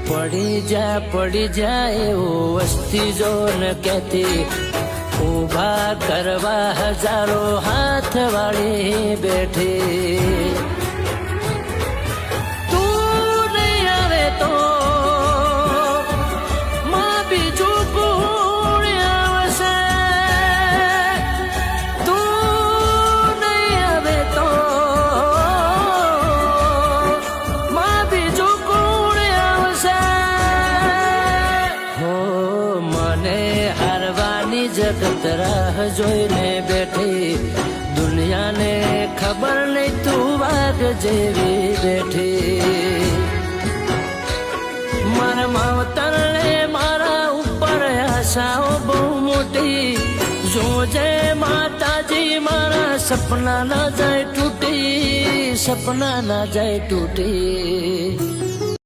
પડી જાય એવું વસ્તી જો ન કહેતી ઊભા કરવા હજારો હાથ વાળી બેઠી તું નહીં આવે તો માં બીજું કોણ આવશે તું નહીં આવે તો માં બીજું કોણ આવશે હો મને હારવાની જગત રાહ જોઈને બેઠી દુનિયાને ખબર નહીં તું વાઘ જેવી બેઠી મારા માવતરને મારા ઉપર આશાઓ બહુ મોટી જોજે માતાજી મારા સપના ના જાય તૂટી